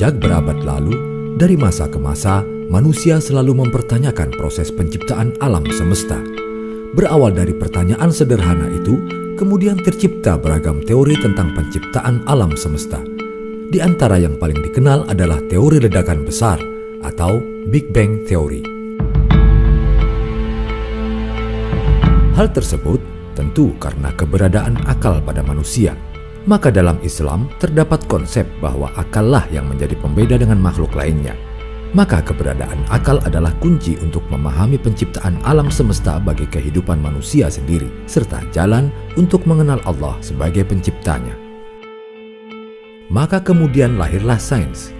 Sejak berabad lalu, dari masa ke masa, manusia selalu mempertanyakan proses penciptaan alam semesta. Berawal dari pertanyaan sederhana itu, kemudian tercipta beragam teori tentang penciptaan alam semesta. Di antara yang paling dikenal adalah teori ledakan besar atau Big Bang Theory. Hal tersebut tentu karena keberadaan akal pada manusia. Maka dalam Islam terdapat konsep bahwa akallah yang menjadi pembeda dengan makhluk lainnya. Maka keberadaan akal adalah kunci untuk memahami penciptaan alam semesta bagi kehidupan manusia sendiri, serta jalan untuk mengenal Allah sebagai penciptanya. Maka kemudian lahirlah sains.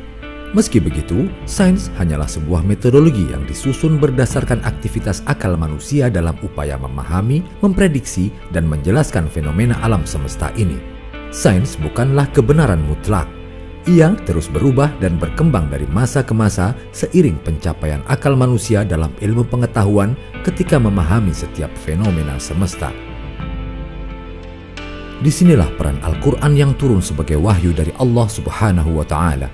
Meski begitu, sains hanyalah sebuah metodologi yang disusun berdasarkan aktivitas akal manusia dalam upaya memahami, memprediksi, dan menjelaskan fenomena alam semesta ini. Sains bukanlah kebenaran mutlak. Ia terus berubah dan berkembang dari masa ke masa seiring pencapaian akal manusia dalam ilmu pengetahuan ketika memahami setiap fenomena semesta. Disinilah peran Al-Quran yang turun sebagai wahyu dari Allah Subhanahu wa Ta'ala.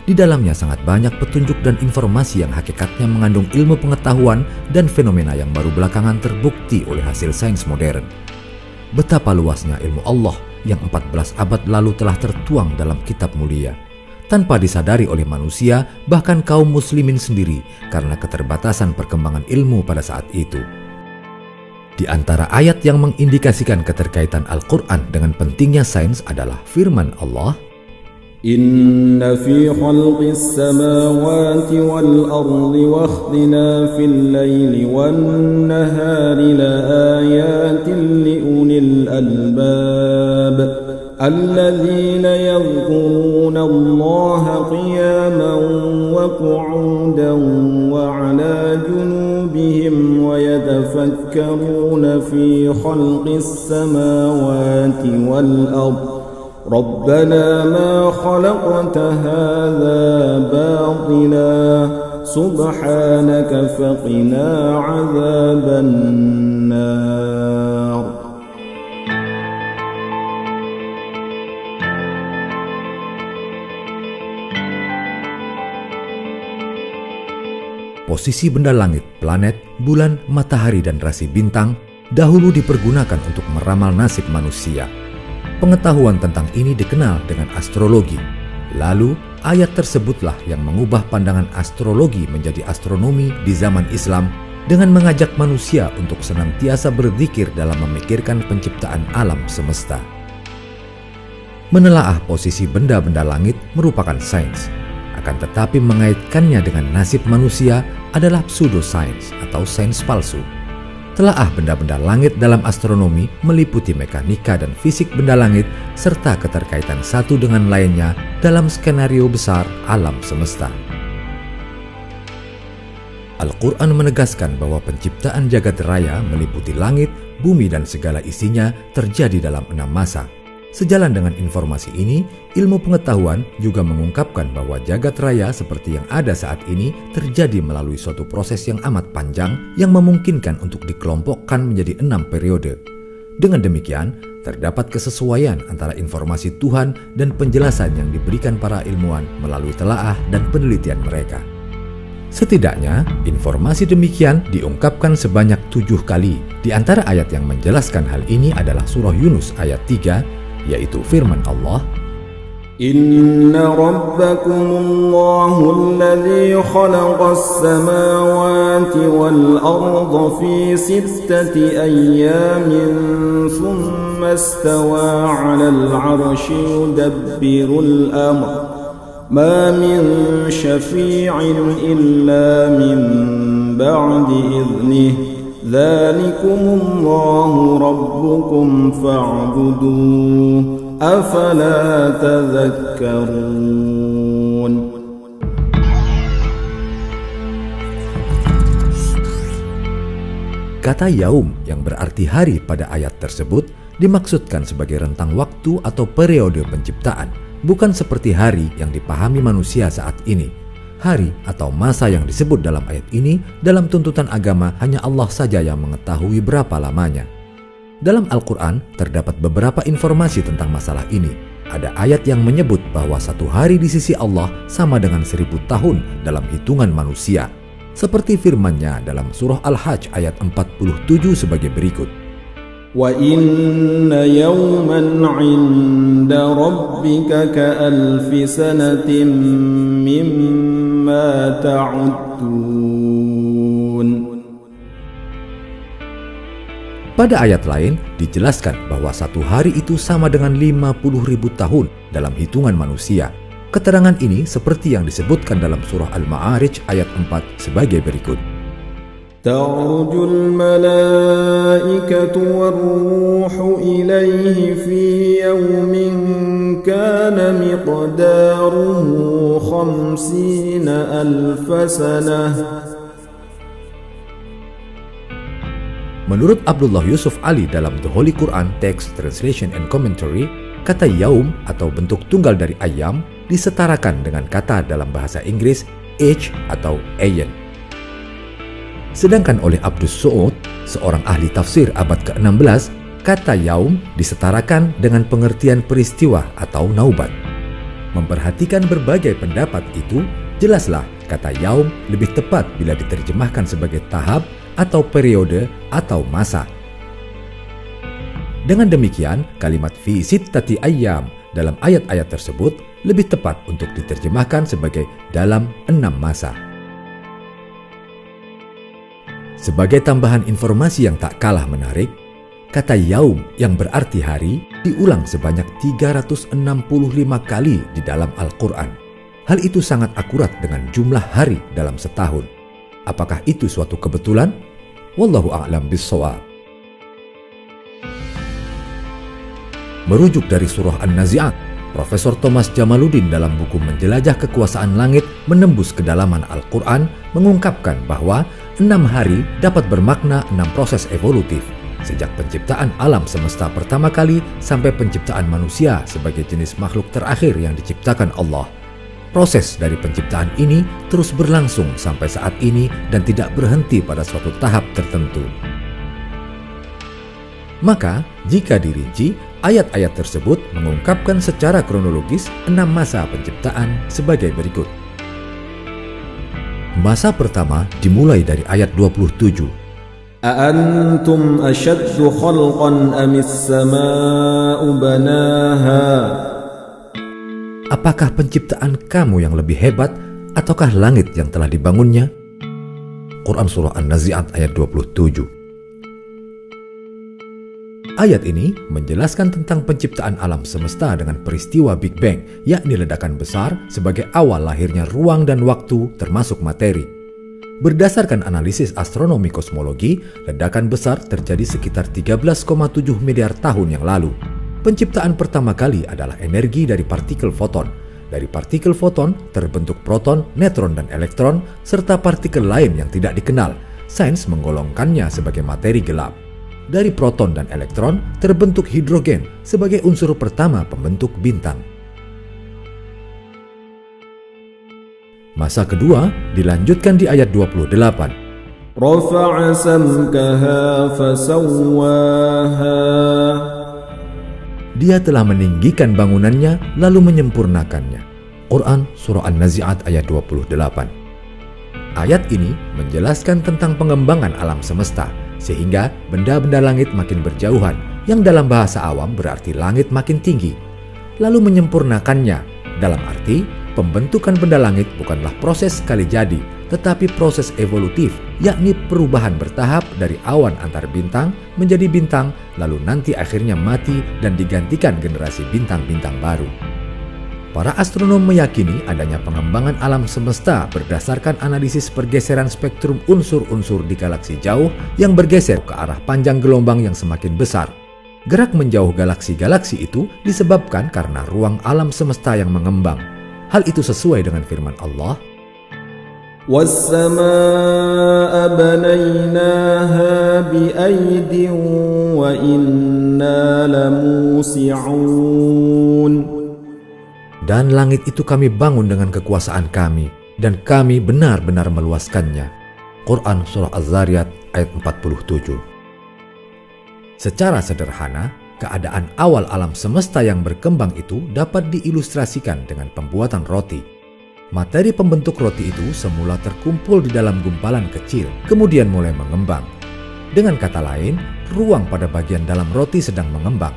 Di dalamnya sangat banyak petunjuk dan informasi yang hakikatnya mengandung ilmu pengetahuan dan fenomena yang baru belakangan terbukti oleh hasil sains modern. Betapa luasnya ilmu Allah yang 14 abad lalu telah tertuang dalam kitab mulia, tanpa disadari oleh manusia, bahkan kaum muslimin sendiri, karena keterbatasan perkembangan ilmu pada saat itu. Di antara ayat yang mengindikasikan keterkaitan Al-Quran dengan pentingnya sains adalah firman Allah, Inna fi khalqis samawati wal ardi wa ikhtilafil laili wan nahari la ayatin li ulil albab alladzina yadhkuruna Allaha qiyaman wa qu'udan wa 'ala junubihim wa yatafakkaruna fi khalqis samawati wal ardi ربنا ما خلقت هذا باطلا سبحانك فقنا عذاب النار. Posisi benda langit, planet, bulan, matahari, dan rasi bintang dahulu dipergunakan untuk meramal nasib manusia. Pengetahuan tentang ini dikenal dengan astrologi. Lalu, ayat tersebutlah yang mengubah pandangan astrologi menjadi astronomi di zaman Islam dengan mengajak manusia untuk senantiasa berzikir dalam memikirkan penciptaan alam semesta. Menelaah posisi benda-benda langit merupakan sains. Akan tetapi mengaitkannya dengan nasib manusia adalah pseudosains atau sains palsu. Telaah benda-benda langit dalam astronomi meliputi mekanika dan fisik benda langit serta keterkaitan satu dengan lainnya dalam skenario besar alam semesta. Al-Quran menegaskan bahwa penciptaan jagat raya meliputi langit, bumi, dan segala isinya terjadi dalam 6 masa. Sejalan dengan informasi ini, ilmu pengetahuan juga mengungkapkan bahwa jagat raya seperti yang ada saat ini terjadi melalui suatu proses yang amat panjang yang memungkinkan untuk dikelompokkan menjadi 6 periode. Dengan demikian, terdapat kesesuaian antara informasi Tuhan dan penjelasan yang diberikan para ilmuwan melalui telaah dan penelitian mereka. Setidaknya, informasi demikian diungkapkan sebanyak 7 kali. Di antara ayat yang menjelaskan hal ini adalah surah Yunus ayat 3, yaitu firman Allah, إن ربكم الله الذي خلق السماوات والأرض في 6 أيام ثم استوى على العرش يدبر الأمر ما من شفيع إلا من بعد إذنه ذلكم الله ربكم فاعبدوه أفلا تذكرون. Kata yaum yang berarti hari pada ayat tersebut dimaksudkan sebagai rentang waktu atau periode penciptaan, bukan seperti hari yang dipahami manusia saat ini. Hari atau masa yang disebut dalam ayat ini dalam tuntutan agama hanya Allah saja yang mengetahui berapa lamanya. Dalam Al-Quran terdapat beberapa informasi tentang masalah ini. Ada ayat yang menyebut bahwa 1 hari di sisi Allah sama dengan 1000 tahun dalam hitungan manusia. Seperti firman-Nya dalam surah Al-Hajj ayat 47 sebagai berikut. وَإِنَّ يَوْمًا عِندَ رَبِّكَ كَأَلْفِ سَنَةٍ مِّمَّا تَعُدُّونَ. Pada ayat lain dijelaskan bahwa 1 hari itu sama dengan 50.000 tahun dalam hitungan manusia. Keterangan ini seperti yang disebutkan dalam surah Al-Ma'arij ayat 4 sebagai berikut. تَعْرُجُ الْمَلَائِكَةُ وَالرُّوحُ إِلَيْهِ فِي يَوْمٍ كَانَ مِقْدَارُهُ 50,000 سَنَةً. Menurut Abdullah Yusuf Ali dalam The Holy Quran Text Translation and Commentary, kata yaum atau bentuk tunggal dari ayam disetarakan dengan kata dalam bahasa Inggris age atau ayen. Sedangkan oleh Abdus Su'ud, seorang ahli tafsir abad ke-16, kata yaum disetarakan dengan pengertian peristiwa atau naubat. Memperhatikan berbagai pendapat itu, jelaslah kata yaum lebih tepat bila diterjemahkan sebagai tahap atau periode atau masa. Dengan demikian, kalimat fi sittati ayyam dalam ayat-ayat tersebut lebih tepat untuk diterjemahkan sebagai dalam 6 masa. Sebagai tambahan informasi yang tak kalah menarik, kata yaum yang berarti hari diulang sebanyak 365 kali di dalam Al-Quran. Hal itu sangat akurat dengan jumlah hari dalam setahun. Apakah itu suatu kebetulan? Wallahu a'lam bis-shawab. Merujuk dari surah An-Nazi'at, Profesor Thomas Jamaluddin dalam buku Menjelajah Kekuasaan Langit Menembus Kedalaman Al-Quran mengungkapkan bahwa 6 hari dapat bermakna 6 proses evolutif, sejak penciptaan alam semesta pertama kali sampai penciptaan manusia sebagai jenis makhluk terakhir yang diciptakan Allah. Proses dari penciptaan ini terus berlangsung sampai saat ini dan tidak berhenti pada suatu tahap tertentu. Maka, jika dirinci, ayat-ayat tersebut mengungkapkan secara kronologis 6 masa penciptaan sebagai berikut. Masa pertama dimulai dari ayat 27. أَأَنْتُمْ أَشَدُّ خَلْقًا أَمِ السَّمَاءُ بَنَاهَا. Apakah penciptaan kamu yang lebih hebat ataukah langit yang telah dibangunnya? Quran Surah An-Nazi'at ayat 27. Ayat ini menjelaskan tentang penciptaan alam semesta dengan peristiwa Big Bang, yakni ledakan besar sebagai awal lahirnya ruang dan waktu termasuk materi. Berdasarkan analisis astronomi kosmologi, ledakan besar terjadi sekitar 13,7 miliar tahun yang lalu. Penciptaan pertama kali adalah energi dari partikel foton. Dari partikel foton terbentuk proton, neutron, dan elektron, serta partikel lain yang tidak dikenal. Sains menggolongkannya sebagai materi gelap. Dari proton dan elektron terbentuk hidrogen sebagai unsur pertama pembentuk bintang. Masa kedua dilanjutkan di ayat 28. رَفَعَ سَمْكَهَا فَسَوَّاهَا. Dia telah meninggikan bangunannya lalu menyempurnakannya. Quran Surah An-Nazi'at ayat 28. Ayat ini menjelaskan tentang pengembangan alam semesta, sehingga benda-benda langit makin berjauhan, yang dalam bahasa awam berarti langit makin tinggi. lalu menyempurnakannya. Dalam arti, pembentukan benda langit bukanlah proses sekali jadi, tetapi proses evolutif, yakni perubahan bertahap dari awan antar bintang menjadi bintang, lalu nanti akhirnya mati dan digantikan generasi bintang-bintang baru. Para astronom meyakini adanya pengembangan alam semesta berdasarkan analisis pergeseran spektrum unsur-unsur di galaksi jauh yang bergeser ke arah panjang gelombang yang semakin besar. Gerak menjauh galaksi-galaksi itu disebabkan karena ruang alam semesta yang mengembang. Hal itu sesuai dengan firman Allah, وَالسَّمَاءَ بَنَيْنَاهَا بِأَيْدٍ وَإِنَّا لَمُوسِعُونَ. dan langit itu kami bangun dengan kekuasaan kami, dan kami benar-benar meluaskannya. Quran Surah Az-Zariyat ayat 47. Secara sederhana, keadaan awal alam semesta yang berkembang itu dapat diilustrasikan dengan pembuatan roti. Materi pembentuk roti itu semula terkumpul di dalam gumpalan kecil, kemudian mulai mengembang. Dengan kata lain, ruang pada bagian dalam roti sedang mengembang.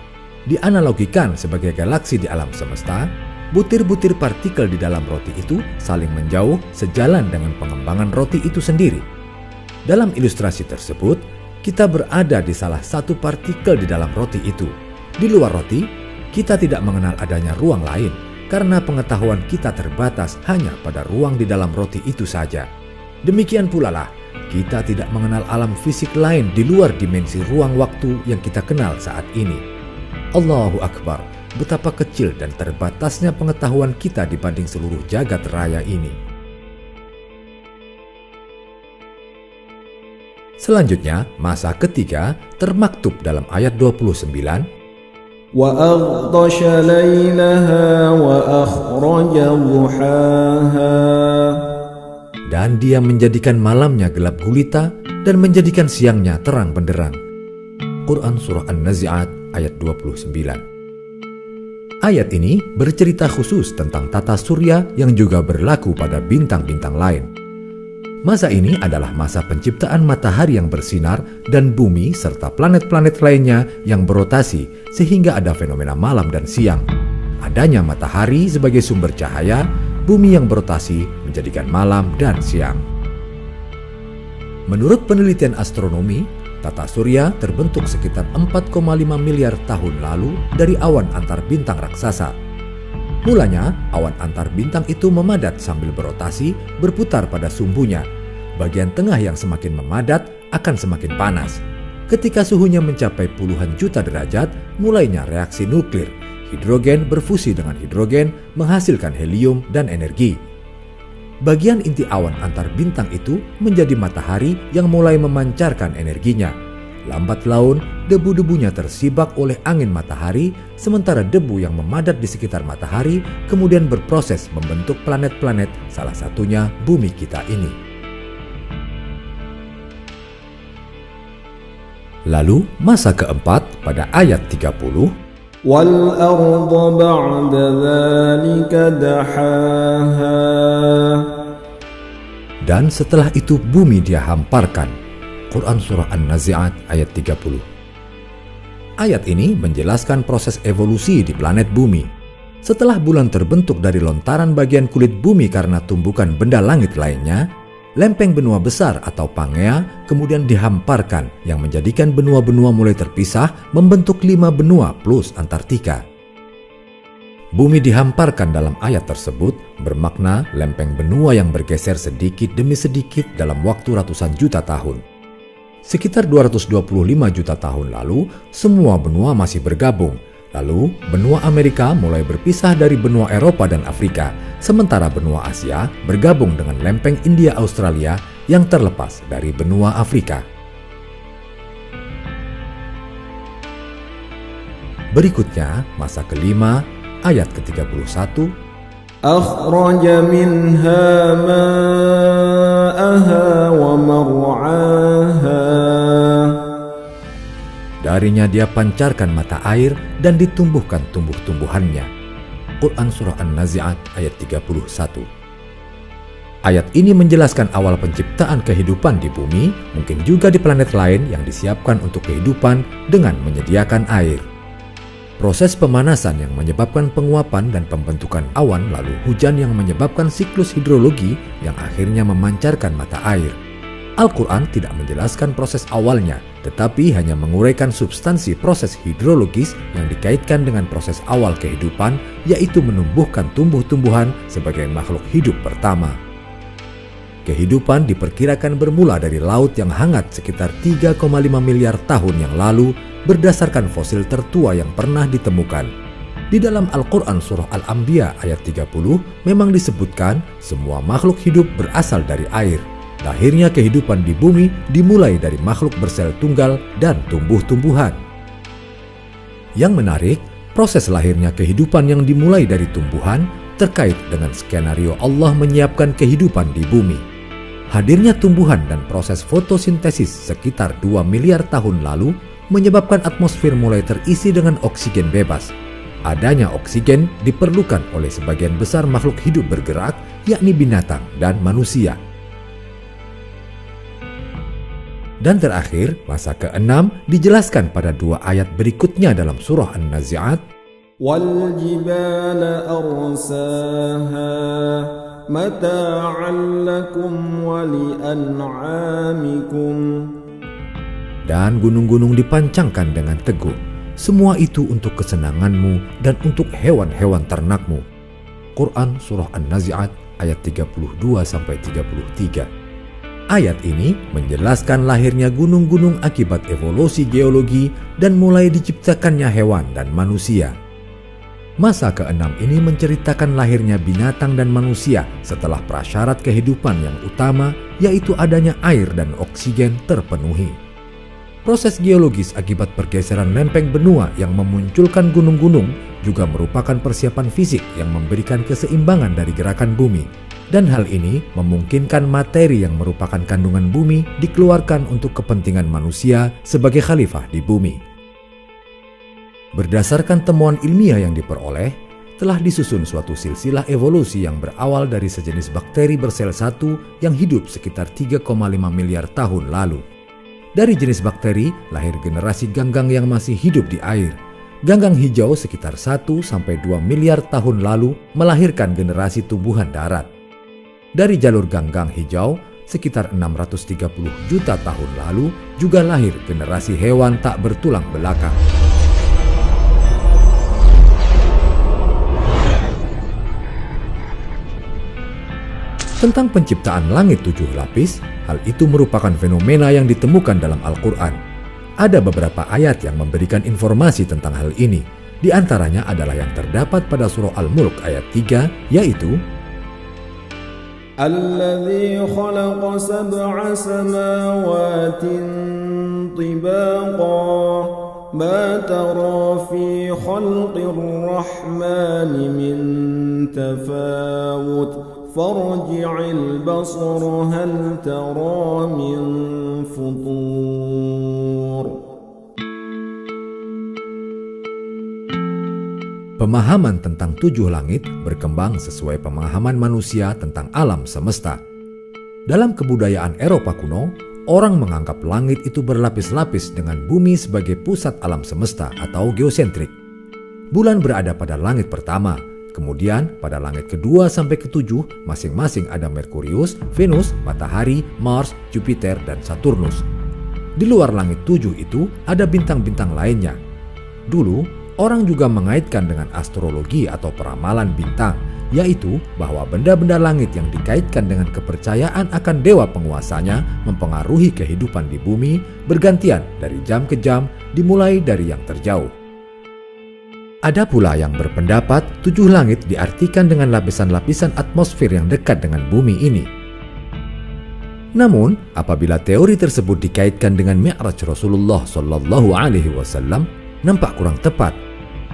Dianalogikan sebagai galaksi di alam semesta, butir-butir partikel di dalam roti itu saling menjauh sejalan dengan pengembangan roti itu sendiri. Dalam ilustrasi tersebut, kita berada di salah satu partikel di dalam roti itu. Di luar roti, kita tidak mengenal adanya ruang lain, karena pengetahuan kita terbatas hanya pada ruang di dalam roti itu saja. Demikian pula lah, kita tidak mengenal alam fisik lain di luar dimensi ruang waktu yang kita kenal saat ini. Allahu Akbar, betapa kecil dan terbatasnya pengetahuan kita dibanding seluruh jagat raya ini. Selanjutnya, masa ketiga termaktub dalam ayat 29. وَأَغْطَشَ لَيْلَهَا وَأَخْرَجَ ضُحَاهَا. Dan dia menjadikan malamnya gelap gulita dan menjadikan siangnya terang benderang. Quran Surah An-Nazi'at ayat 29. Ayat ini bercerita khusus tentang tata surya yang juga berlaku pada bintang-bintang lain. Masa ini adalah masa penciptaan matahari yang bersinar dan bumi serta planet-planet lainnya yang berotasi sehingga ada fenomena malam dan siang. Adanya matahari sebagai sumber cahaya, bumi yang berotasi menjadikan malam dan siang. Menurut penelitian astronomi, tata surya terbentuk sekitar 4,5 miliar tahun lalu dari awan antar bintang raksasa. Mulanya, awan antar bintang itu memadat sambil berotasi, berputar pada sumbunya. Bagian tengah yang semakin memadat akan semakin panas. Ketika suhunya mencapai puluhan juta derajat, mulainya reaksi nuklir. Hidrogen berfusi dengan hidrogen, menghasilkan helium dan energi. Bagian inti awan antar bintang itu menjadi matahari yang mulai memancarkan energinya. Lambat laun, debu-debunya tersibak oleh angin matahari, sementara debu yang memadat di sekitar matahari kemudian berproses membentuk planet-planet, salah satunya bumi kita ini. Lalu, masa keempat pada ayat 30, وَالْأَرْضَ بَعْدَ ذَلِكَ دَحَاهَا. Dan setelah itu bumi dia hamparkan. Quran Surah An-Nazi'at ayat 30. Ayat ini menjelaskan proses evolusi di planet bumi. Setelah bulan terbentuk dari lontaran bagian kulit bumi karena tumbukan benda langit lainnya, lempeng benua besar atau Pangea kemudian dihamparkan yang menjadikan benua-benua mulai terpisah membentuk 5 benua plus Antartika. Bumi dihamparkan dalam ayat tersebut bermakna lempeng benua yang bergeser sedikit demi sedikit dalam waktu ratusan juta tahun. Sekitar 225 juta tahun lalu, semua benua masih bergabung. Lalu, benua Amerika mulai berpisah dari benua Eropa dan Afrika, sementara benua Asia bergabung dengan lempeng India Australia yang terlepas dari benua Afrika. Berikutnya, masa kelima, ayat ke-31. أَخْرَجَ مِنْهَا مَاءَهَا وَمَرْعَاهَا. Darinya dia pancarkan mata air dan ditumbuhkan tumbuh-tumbuhannya. Quran Surah An-Nazi'at ayat 31. Ayat ini menjelaskan awal penciptaan kehidupan di bumi, mungkin juga di planet lain yang disiapkan untuk kehidupan dengan menyediakan air. Proses pemanasan yang menyebabkan penguapan dan pembentukan awan, lalu hujan yang menyebabkan siklus hidrologi yang akhirnya memancarkan mata air. Al-Quran tidak menjelaskan proses awalnya, tetapi hanya menguraikan substansi proses hidrologis yang dikaitkan dengan proses awal kehidupan, yaitu menumbuhkan tumbuh-tumbuhan sebagai makhluk hidup pertama. Kehidupan diperkirakan bermula dari laut yang hangat sekitar 3,5 miliar tahun yang lalu berdasarkan fosil tertua yang pernah ditemukan. Di dalam Al-Quran Surah Al-Anbiya ayat 30 memang disebutkan semua makhluk hidup berasal dari air. Lahirnya kehidupan di bumi dimulai dari makhluk bersel tunggal dan tumbuh-tumbuhan. Yang menarik, proses lahirnya kehidupan yang dimulai dari tumbuhan terkait dengan skenario Allah menyiapkan kehidupan di bumi. Hadirnya tumbuhan dan proses fotosintesis sekitar 2 miliar tahun lalu menyebabkan atmosfer mulai terisi dengan oksigen bebas. Adanya oksigen diperlukan oleh sebagian besar makhluk hidup bergerak, yakni binatang dan manusia. Dan terakhir, masa ke-6 dijelaskan pada 2 ayat berikutnya dalam surah An-Nazi'at. وَالْجِبَالَ أَرْسَاهَا مَتَاعًا لَكُمْ وَلِأَنْعَامِكُمْ. Dan gunung-gunung dipancangkan dengan teguh. Semua itu untuk kesenanganmu dan untuk hewan-hewan ternakmu. Quran Surah An-Nazi'at ayat 32-33. Ayat ini menjelaskan lahirnya gunung-gunung akibat evolusi geologi dan mulai diciptakannya hewan dan manusia. Masa ke-6 ini menceritakan lahirnya binatang dan manusia setelah prasyarat kehidupan yang utama, yaitu adanya air dan oksigen, terpenuhi. Proses geologis akibat pergeseran lempeng benua yang memunculkan gunung-gunung juga merupakan persiapan fisik yang memberikan keseimbangan dari gerakan bumi. Dan hal ini memungkinkan materi yang merupakan kandungan bumi dikeluarkan untuk kepentingan manusia sebagai khalifah di bumi. Berdasarkan temuan ilmiah yang diperoleh, telah disusun suatu silsilah evolusi yang berawal dari sejenis bakteri bersel satu yang hidup sekitar 3,5 miliar tahun lalu. Dari jenis bakteri lahir generasi ganggang yang masih hidup di air. Ganggang hijau sekitar 1-2 miliar tahun lalu melahirkan generasi tumbuhan darat. Dari jalur ganggang hijau, sekitar 630 juta tahun lalu juga lahir generasi hewan tak bertulang belakang. Tentang penciptaan langit 7 lapis, hal itu merupakan fenomena yang ditemukan dalam Al-Quran. Ada beberapa ayat yang memberikan informasi tentang hal ini. Di antaranya adalah yang terdapat pada surah Al-Mulk ayat 3, yaitu الذي خلق 7 سماوات طباقا ما ترى في خلق الرحمن من تفاوت فارجع البصر هل ترى من فطور. Pemahaman tentang 7 langit berkembang sesuai pemahaman manusia tentang alam semesta. Dalam kebudayaan Eropa kuno, orang menganggap langit itu berlapis-lapis dengan bumi sebagai pusat alam semesta atau geosentrik. Bulan berada pada langit pertama, kemudian pada langit kedua sampai ketujuh masing-masing ada Merkurius, Venus, Matahari, Mars, Jupiter, dan Saturnus. Di luar langit 7 itu ada bintang-bintang lainnya. Dulu, orang juga mengaitkan dengan astrologi atau peramalan bintang, yaitu bahwa benda-benda langit yang dikaitkan dengan kepercayaan akan dewa penguasanya mempengaruhi kehidupan di bumi bergantian dari jam ke jam, dimulai dari yang terjauh. Ada pula yang berpendapat 7 langit diartikan dengan lapisan-lapisan atmosfer yang dekat dengan bumi ini. Namun, apabila teori tersebut dikaitkan dengan Mi'raj Rasulullah SAW, nampak kurang tepat.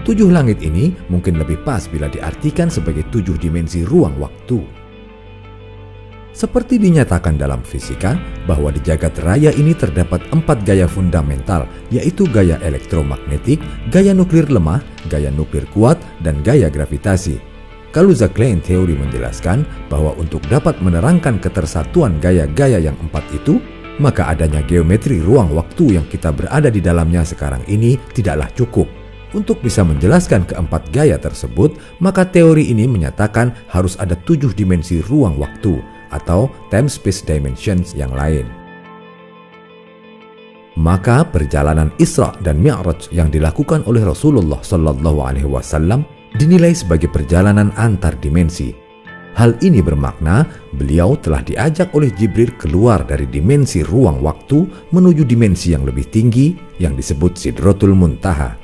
7 langit ini mungkin lebih pas bila diartikan sebagai 7 dimensi ruang waktu. Seperti dinyatakan dalam fisika, bahwa di jagat raya ini terdapat 4 gaya fundamental, yaitu gaya elektromagnetik, gaya nuklir lemah, gaya nuklir kuat, dan gaya gravitasi. Kaluza-Klein teori menjelaskan bahwa untuk dapat menerangkan ketersatuan gaya-gaya yang 4 itu, maka adanya geometri ruang waktu yang kita berada di dalamnya sekarang ini tidaklah cukup. Untuk bisa menjelaskan keempat gaya tersebut, maka teori ini menyatakan harus ada 7 dimensi ruang waktu atau time space dimensions yang lain. Maka perjalanan Isra dan Mi'raj yang dilakukan oleh Rasulullah SAW dinilai sebagai perjalanan antar dimensi. Hal ini bermakna beliau telah diajak oleh Jibril keluar dari dimensi ruang waktu menuju dimensi yang lebih tinggi yang disebut Sidratul Muntaha.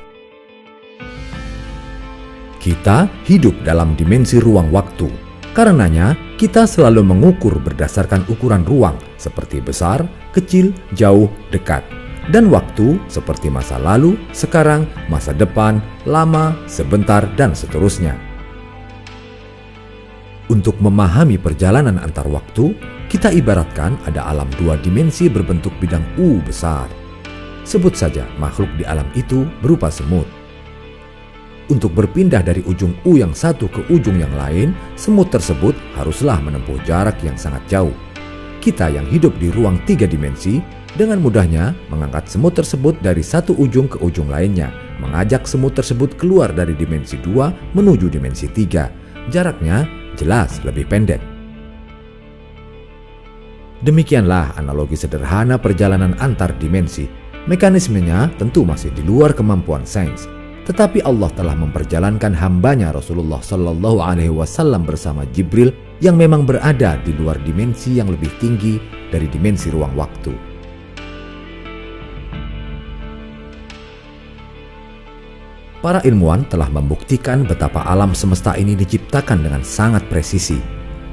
Kita hidup dalam dimensi ruang waktu. Karenanya, kita selalu mengukur berdasarkan ukuran ruang seperti besar, kecil, jauh, dekat. Dan waktu seperti masa lalu, sekarang, masa depan, lama, sebentar, dan seterusnya. Untuk memahami perjalanan antar waktu, kita ibaratkan ada alam 2 dimensi berbentuk bidang U besar. Sebut saja makhluk di alam itu berupa semut. Untuk berpindah dari ujung U yang satu ke ujung yang lain, semut tersebut haruslah menempuh jarak yang sangat jauh. Kita yang hidup di ruang 3 dimensi, dengan mudahnya mengangkat semut tersebut dari satu ujung ke ujung lainnya, mengajak semut tersebut keluar dari dimensi 2 menuju dimensi 3. Jaraknya jelas lebih pendek. Demikianlah analogi sederhana perjalanan antar dimensi. Mekanismenya tentu masih di luar kemampuan sains. Tetapi Allah telah memperjalankan hambanya Rasulullah SAW bersama Jibril yang memang berada di luar dimensi yang lebih tinggi dari dimensi ruang waktu. Para ilmuwan telah membuktikan betapa alam semesta ini diciptakan dengan sangat presisi.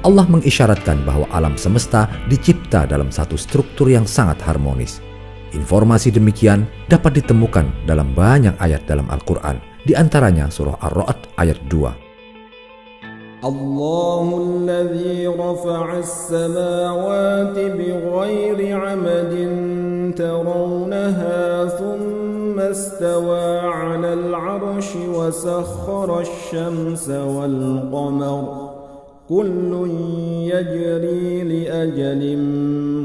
Allah mengisyaratkan bahwa alam semesta dicipta dalam satu struktur yang sangat harmonis. Informasi demikian dapat ditemukan dalam banyak ayat dalam Al-Quran, di antaranya surah Ar-Ra'd ayat 2. Allahul ladzi rafa'as samawati bighairi 'amadin tarawnaha thumma istawa 'alal 'arsyi wa sakhkhara asy-syamsa wal qamara kullun yajri li ajalin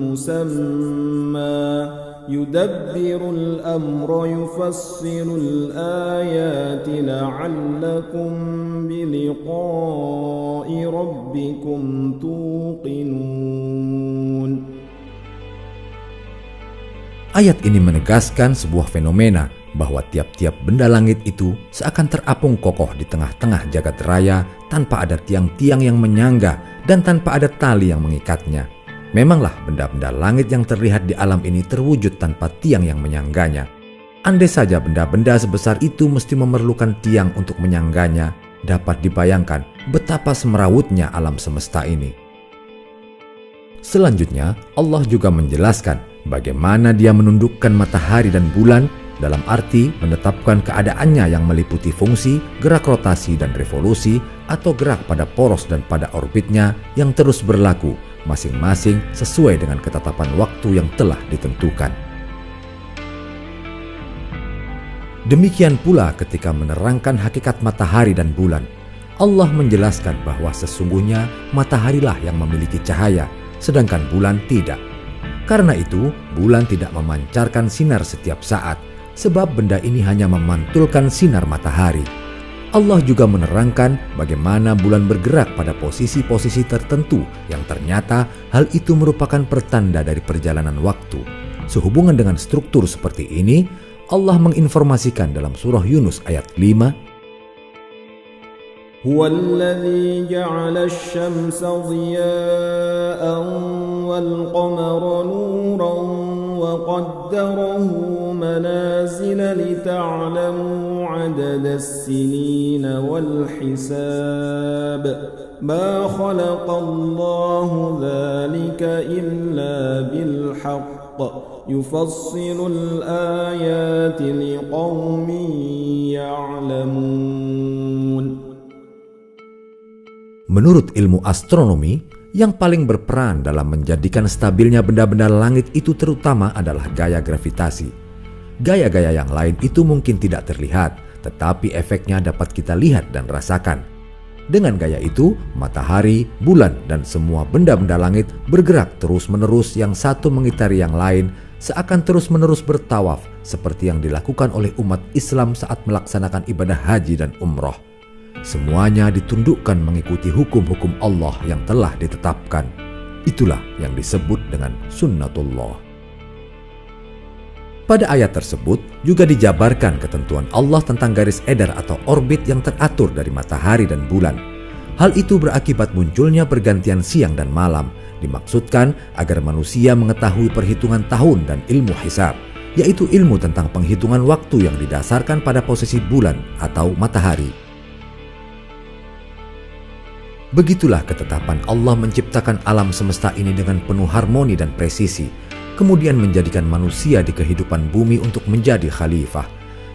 musamma yudabbirul amra yufassilul ayati la'allakum biliqa'i rabbikum tuqinun. Ayat ini menegaskan sebuah fenomena bahwa tiap-tiap benda langit itu seakan terapung kokoh di tengah-tengah jagat raya tanpa ada tiang-tiang yang menyangga dan tanpa ada tali yang mengikatnya. Memanglah benda-benda langit yang terlihat di alam ini terwujud tanpa tiang yang menyangganya. Andai saja benda-benda sebesar itu mesti memerlukan tiang untuk menyangganya, dapat dibayangkan betapa semerawutnya alam semesta ini. Selanjutnya, Allah juga menjelaskan bagaimana Dia menundukkan matahari dan bulan dalam arti menetapkan keadaannya yang meliputi fungsi, gerak rotasi dan revolusi atau gerak pada poros dan pada orbitnya yang terus berlaku masing-masing sesuai dengan ketetapan waktu yang telah ditentukan. Demikian pula ketika menerangkan hakikat matahari dan bulan, Allah menjelaskan bahwa sesungguhnya mataharilah yang memiliki cahaya, sedangkan bulan tidak. Karena itu, bulan tidak memancarkan sinar setiap saat, sebab benda ini hanya memantulkan sinar matahari. Allah juga menerangkan bagaimana bulan bergerak pada posisi-posisi tertentu yang ternyata hal itu merupakan pertanda dari perjalanan waktu. Sehubungan dengan struktur seperti ini, Allah menginformasikan dalam surah Yunus ayat 5, Huwallazi ja'ala asy-syamsa dhiya'an wal qamara nuran wa qaddarahu manazila lita'lamu 'adada as-sinina wal hisab ma khalaqallahu dzalika illa bil haqq yufassilul ayati liqaumin ya'lamun. Menurut ilmu astronomi, yang paling berperan dalam menjadikan stabilnya benda-benda langit itu terutama adalah gaya gravitasi. Gaya-gaya yang lain itu mungkin tidak terlihat, tetapi efeknya dapat kita lihat dan rasakan. Dengan gaya itu, matahari, bulan, dan semua benda-benda langit bergerak terus-menerus yang satu mengitari yang lain seakan terus-menerus bertawaf seperti yang dilakukan oleh umat Islam saat melaksanakan ibadah haji dan umroh. Semuanya ditundukkan mengikuti hukum-hukum Allah yang telah ditetapkan. Itulah yang disebut dengan sunnatullah. Pada ayat tersebut juga dijabarkan ketentuan Allah tentang garis edar atau orbit yang teratur dari matahari dan bulan. Hal itu berakibat munculnya pergantian siang dan malam, dimaksudkan agar manusia mengetahui perhitungan tahun dan ilmu hisab, yaitu ilmu tentang penghitungan waktu yang didasarkan pada posisi bulan atau matahari. Begitulah ketetapan Allah menciptakan alam semesta ini dengan penuh harmoni dan presisi, kemudian menjadikan manusia di kehidupan bumi untuk menjadi khalifah.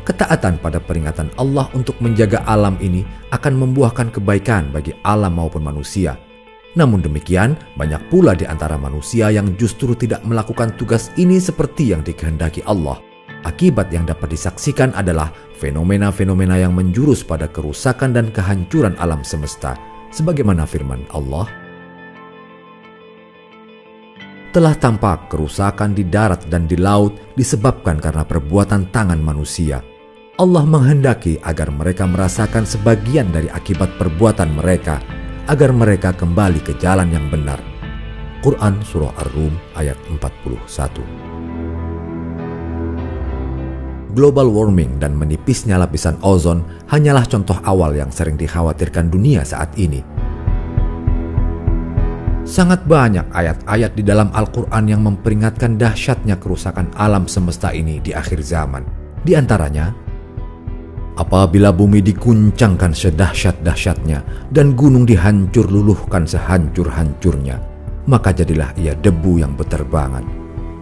Ketaatan pada peringatan Allah untuk menjaga alam ini akan membuahkan kebaikan bagi alam maupun manusia. Namun demikian, banyak pula di antara manusia yang justru tidak melakukan tugas ini seperti yang dikehendaki Allah. Akibat yang dapat disaksikan adalah fenomena-fenomena yang menjurus pada kerusakan dan kehancuran alam semesta. Sebagaimana firman Allah, telah tampak kerusakan di darat dan di laut disebabkan karena perbuatan tangan manusia. Allah menghendaki agar mereka merasakan sebagian dari akibat perbuatan mereka, agar mereka kembali ke jalan yang benar. Quran Surah Ar-Rum ayat 41. Global warming dan menipisnya lapisan ozon hanyalah contoh awal yang sering dikhawatirkan dunia saat ini. Sangat banyak ayat-ayat di dalam Al-Quran yang memperingatkan dahsyatnya kerusakan alam semesta ini di akhir zaman. Di antaranya, apabila bumi diguncangkan sedahsyat-dahsyatnya dan gunung dihancur luluhkan sehancur-hancurnya, maka jadilah ia debu yang berterbangan.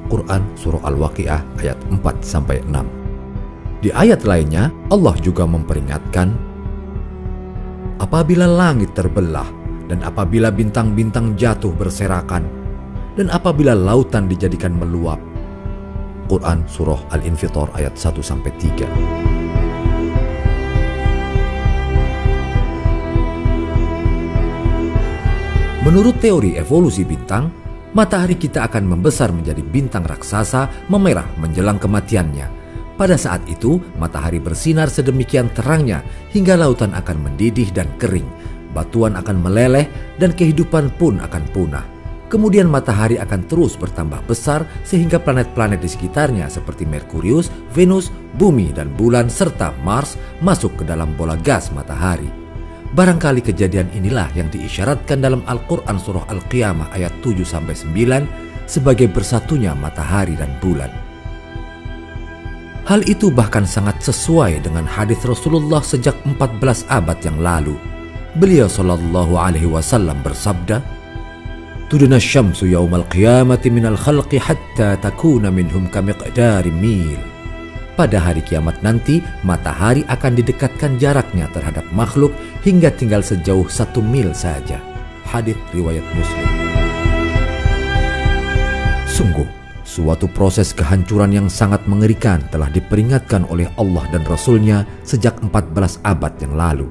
Quran Surah Al-Waqiah ayat 4-6. Di ayat lainnya, Allah juga memperingatkan, apabila langit terbelah, dan apabila bintang-bintang jatuh berserakan, dan apabila lautan dijadikan meluap. Quran Surah Al-Infitar ayat 1-3. Menurut teori evolusi bintang, matahari kita akan membesar menjadi bintang raksasa memerah menjelang kematiannya. Pada saat itu, matahari bersinar sedemikian terangnya hingga lautan akan mendidih dan kering, batuan akan meleleh, dan kehidupan pun akan punah. Kemudian matahari akan terus bertambah besar sehingga planet-planet di sekitarnya seperti Merkurius, Venus, Bumi, dan Bulan serta Mars masuk ke dalam bola gas matahari. Barangkali kejadian inilah yang diisyaratkan dalam Al-Quran Surah Al-Qiyamah ayat 7-9 sebagai bersatunya matahari dan bulan. Hal itu bahkan sangat sesuai dengan hadis Rasulullah sejak 14 abad yang lalu. Beliau sallallahu alaihi wasallam bersabda, "Tudna syamsu yaumal qiyamati minal khalqi hatta takuna minhum kamiqdari mil." Pada hari kiamat nanti, matahari akan didekatkan jaraknya terhadap makhluk hingga tinggal sejauh 1 mil saja. Hadits riwayat Muslim. Sungguh, suatu proses kehancuran yang sangat mengerikan telah diperingatkan oleh Allah dan Rasul-Nya sejak 14 abad yang lalu.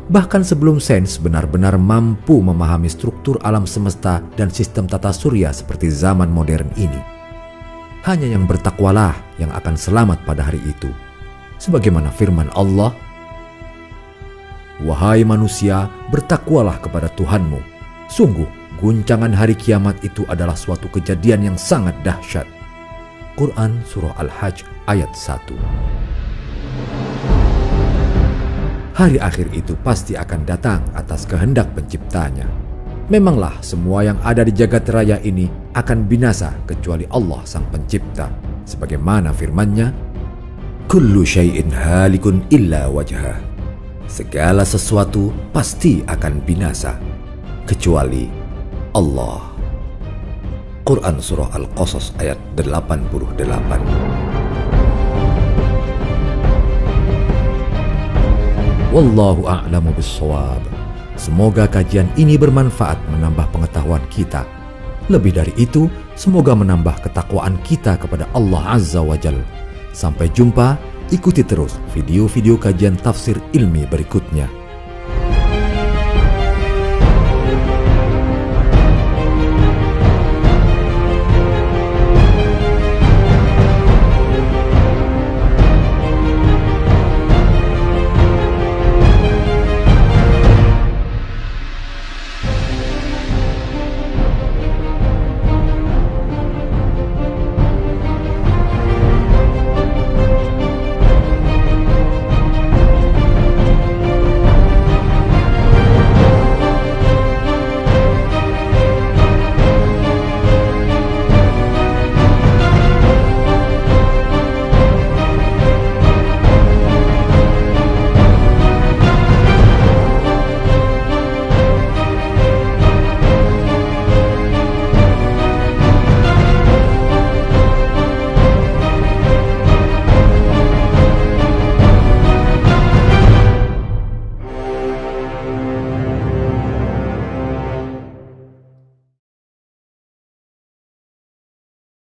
Bahkan sebelum sains benar-benar mampu memahami struktur alam semesta dan sistem tata surya seperti zaman modern ini. Hanya yang bertakwalah yang akan selamat pada hari itu. Sebagaimana firman Allah, "Wahai manusia, bertakwalah kepada Tuhanmu. Sungguh, guncangan hari kiamat itu adalah suatu kejadian yang sangat dahsyat." Quran Surah Al-Hajj ayat 1. Hari akhir itu pasti akan datang atas kehendak penciptanya. Memanglah semua yang ada di jagat raya ini akan binasa kecuali Allah sang pencipta. Sebagaimana firman-Nya, "Kullu syai'in halikun illa wajhah." Segala sesuatu pasti akan binasa kecuali Allah. Quran Surah Al-Qasas ayat 88. Wallahu a'lamu bis-shawab. Semoga kajian ini bermanfaat menambah pengetahuan kita. Lebih dari itu, semoga menambah ketakwaan kita kepada Allah Azza wa Jalla. Sampai jumpa, ikuti terus video-video kajian tafsir ilmi berikutnya.